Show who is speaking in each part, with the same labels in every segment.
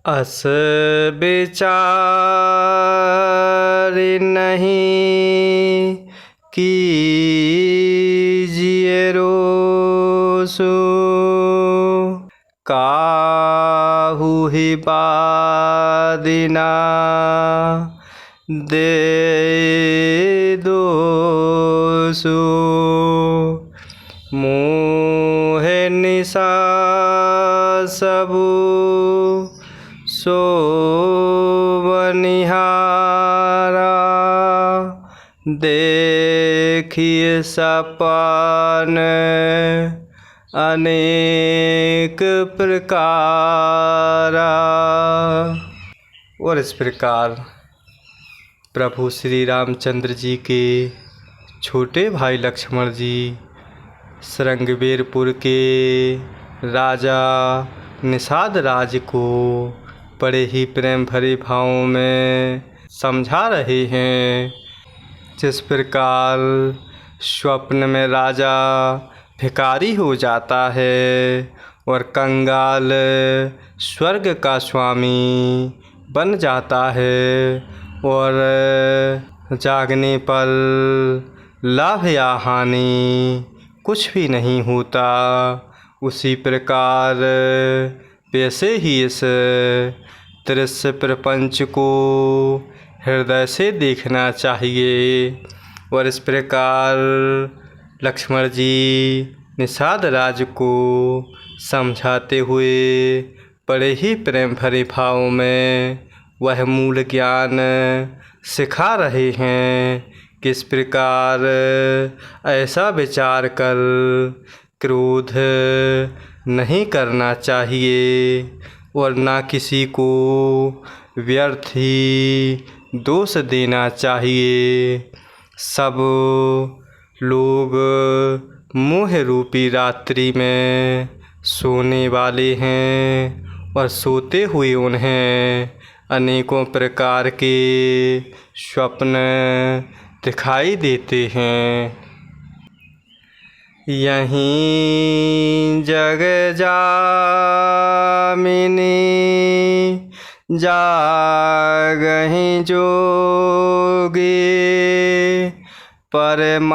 Speaker 1: अस विचार नहीं कीजिए रोसु, काहू ही बादिना दे दोसु। मोहे निशा सबु सोवनिहारा, देखिए सपन अनेक प्रकारा। और इस प्रकार प्रभु श्री रामचंद्र जी के छोटे भाई लक्ष्मण जी श्रृंगवेरपुर के राजा निषाद राज को बड़े ही प्रेम भरे भावों में समझा रहे हैं। जिस प्रकार स्वप्न में राजा भिखारी हो जाता है और कंगाल स्वर्ग का स्वामी बन जाता है और जागने पर लाभ या हानि कुछ भी नहीं होता, उसी प्रकार वैसे ही इस दृश्य प्रपंच को हृदय से देखना चाहिए। और इस प्रकार लक्ष्मण जी निषाद राज को समझाते हुए बड़े ही प्रेम भरे भाव में वह मूल ज्ञान सिखा रहे हैं। किस प्रकार ऐसा विचार कर क्रोध नहीं करना चाहिए और ना किसी को व्यर्थ ही दोष देना चाहिए। सब लोग मोह रूपी रात्रि में सोने वाले हैं और सोते हुए उन्हें अनेकों प्रकार के स्वप्न दिखाई देते हैं। यहीं जग जामिनी जागहीं जोगी, परमारथी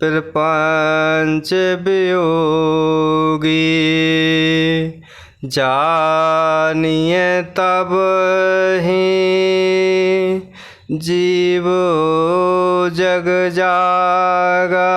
Speaker 1: प्रपंच वियोगी। जानिए तब ही जीव जग जागा,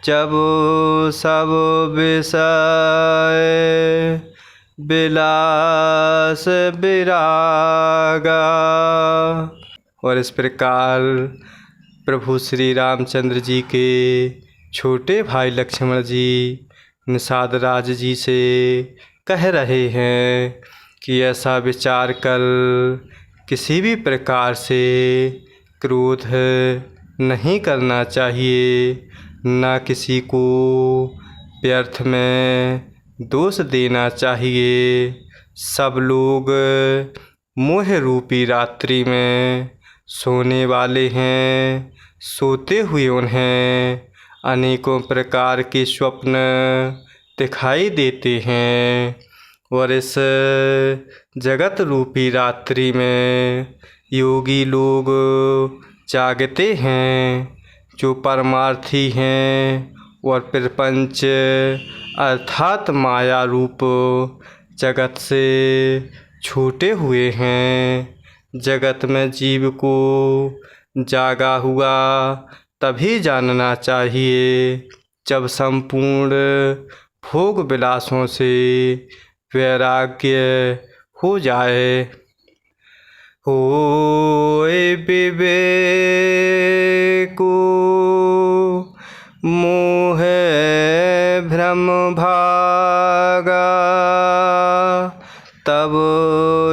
Speaker 1: जब सब विषय विलास विरागा। और इस प्रकार प्रभु श्री रामचंद्र जी के छोटे भाई लक्ष्मण जी निषाद राज जी से कह रहे हैं कि ऐसा विचार कर किसी भी प्रकार से क्रोध नहीं करना चाहिए, ना किसी को व्यर्थ में दोष देना चाहिए। सब लोग मोह रूपी रात्रि में सोने वाले हैं, सोते हुए उन्हें अनेकों प्रकार के स्वप्न दिखाई देते हैं। और इस जगत रूपी रात्रि में योगी लोग जागते हैं, जो परमार्थी हैं और प्रपंच अर्थात माया रूप जगत से छूटे हुए हैं। जगत में जीव को जागा हुआ तभी जानना चाहिए जब संपूर्ण भोग विलासों से वैराग्य हो जाए। होए विवेको मोह भ्रम भागा, तब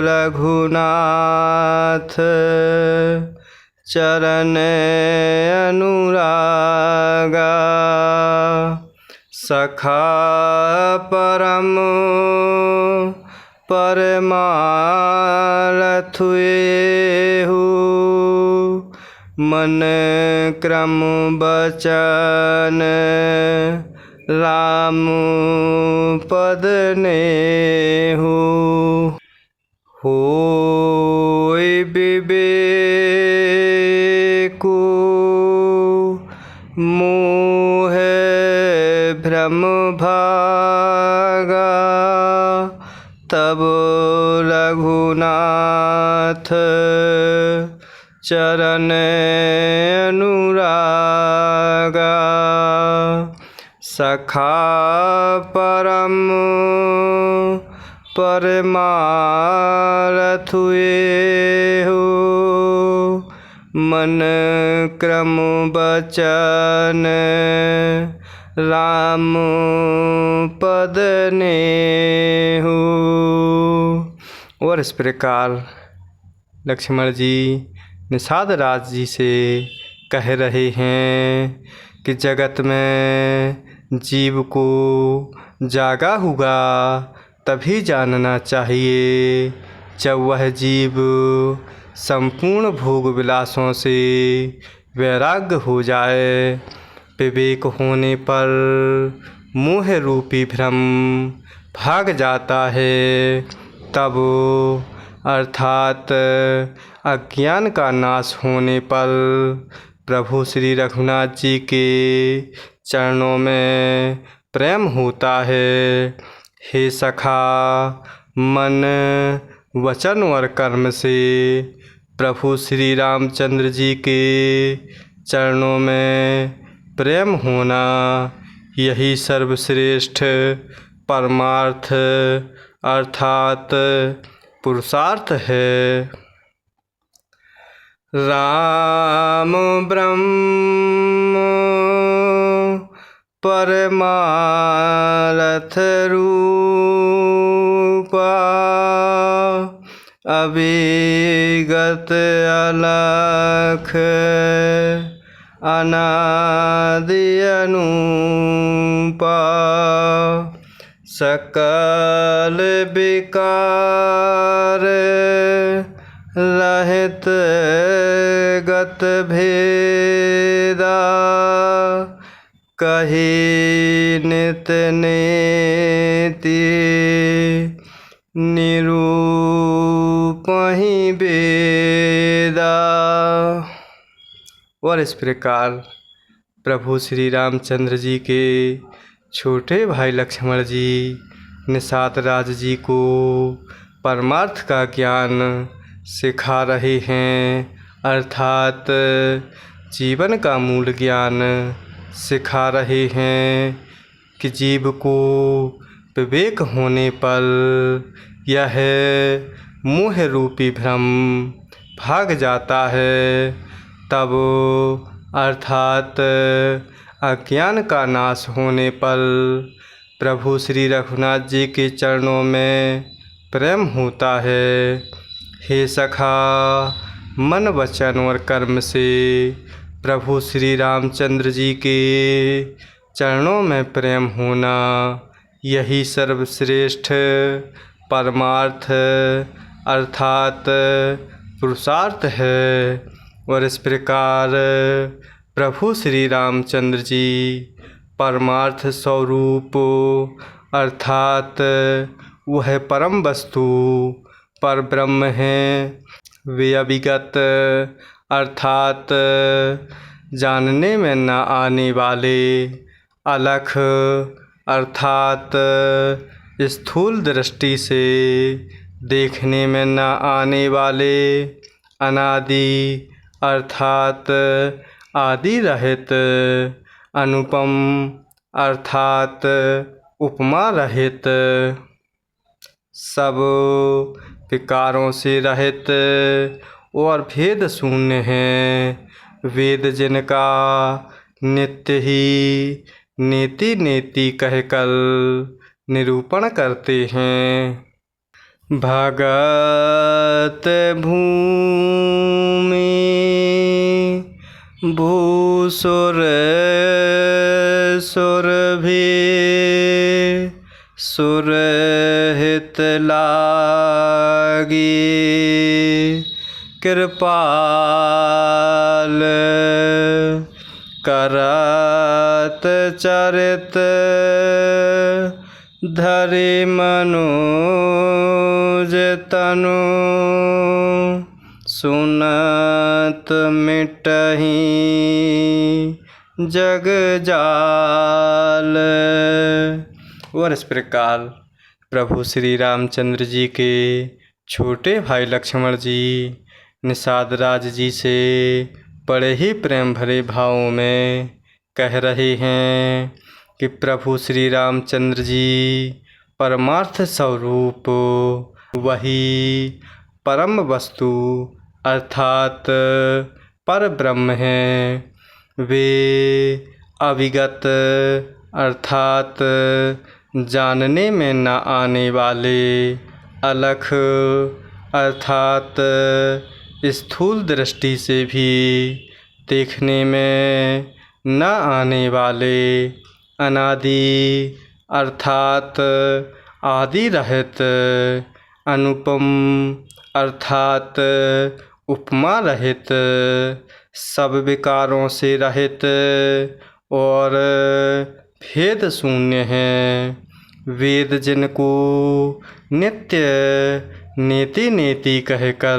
Speaker 1: रघुनाथ चरण अनुरागा। सखा परम परमारथ हुएहु, मन क्रम बचन राम पद नेहु। होय विवेकु मोह भ्रम भागा, तब रघुनाथ चरण अनुरागा। सखा परम परमारथ हुए हो, मन क्रम बचन राम पद नेहु। और इस प्रकार लक्ष्मण जी निषाद राज जी से कह रहे हैं कि जगत में जीव को जागा हुआ तभी जानना चाहिए जब वह जीव संपूर्ण भोग विलासों से वैराग्य हो जाए। विवेक होने पर मोह रूपी भ्रम भाग जाता है, तब अर्थात अज्ञान का नाश होने पर प्रभु श्री रघुनाथ जी के चरणों में प्रेम होता है। हे सखा, मन वचन और कर्म से प्रभु श्री रामचंद्र जी के चरणों में प्रेम होना यही सर्वश्रेष्ठ परमार्थ अर्थात पुरुषार्थ है। राम ब्रह्म परमार्थ रूपा, अभिगत अलख अनादि अनूपा। सकल विकार रहित गत भेदा, कही नित नेति निरूपहि वेदा। और इस प्रकार प्रभु श्री रामचंद्र जी के छोटे भाई लक्ष्मण जी निषाद राज जी को परमार्थ का ज्ञान सिखा रहे हैं, अर्थात जीवन का मूल ज्ञान सिखा रहे हैं कि जीव को विवेक होने पर यह मोह रूपी भ्रम भाग जाता है, तब अर्थात अज्ञान का नाश होने पर प्रभु श्री रघुनाथ जी के चरणों में प्रेम होता है। हे सखा, मन वचन और कर्म से प्रभु श्री रामचंद्र जी के चरणों में प्रेम होना यही सर्वश्रेष्ठ परमार्थ अर्थात पुरुषार्थ है। और इस प्रकार प्रभु श्री रामचंद्र जी परमार्थ स्वरूप अर्थात वह परम वस्तु पर ब्रह्म हैं। वे अभिगत अर्थात जानने में न आने वाले, अलख अर्थात स्थूल दृष्टि से देखने में न आने वाले, अनादि अर्थात आदि रहित, अनुपम अर्थात उपमा रहित, सब विकारों से रहित और भेद शून्य हैं। वेद जिनका नित्य ही नेति नेति कहकर निरूपण करते हैं। भगत भूमि भूसुर सुर भी सुरहित लागी, कृपाल करत चरित धरे मनोज तनु सुनत मिटहि जग जाल। और इस प्रकार प्रभु श्री रामचंद्र जी के छोटे भाई लक्ष्मण जी निषाद राज जी से बड़े ही प्रेम भरे भावों में कह रहे हैं कि प्रभु श्री रामचंद्र जी परमार्थ स्वरूप वही परम वस्तु अर्थात पर ब्रह्म हैं। वे अविगत अर्थात जानने में न आने वाले, अलख अर्थात स्थूल दृष्टि से भी देखने में न आने वाले, अनादि अर्थात आदि रहित, अनुपम अर्थात उपमा रहित, सब विकारों से रहित और भेद शून्य हैं। वेद जिनको नित्य नेति नेति कहकर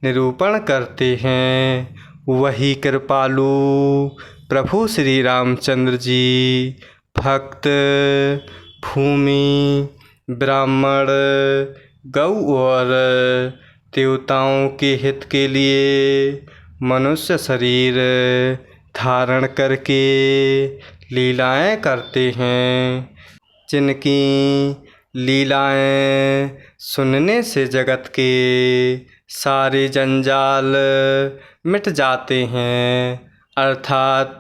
Speaker 1: निरूपण करते हैं, वही कृपालु प्रभु श्री रामचंद्र जी भक्त, भूमि, ब्राह्मण, गौ और देवताओं के हित के लिए मनुष्य शरीर धारण करके लीलाएं करते हैं, जिनकी लीलाएं सुनने से जगत के सारे जंजाल मिट जाते हैं, अर्थात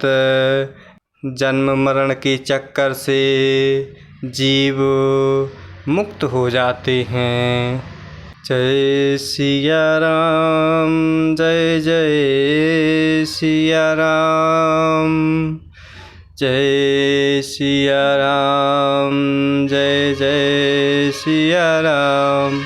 Speaker 1: जन्म मरण के चक्कर से जीव मुक्त हो जाते हैं। जय सिया राम, जय जय सिया राम, जय सिया राम, जय जय सिया राम।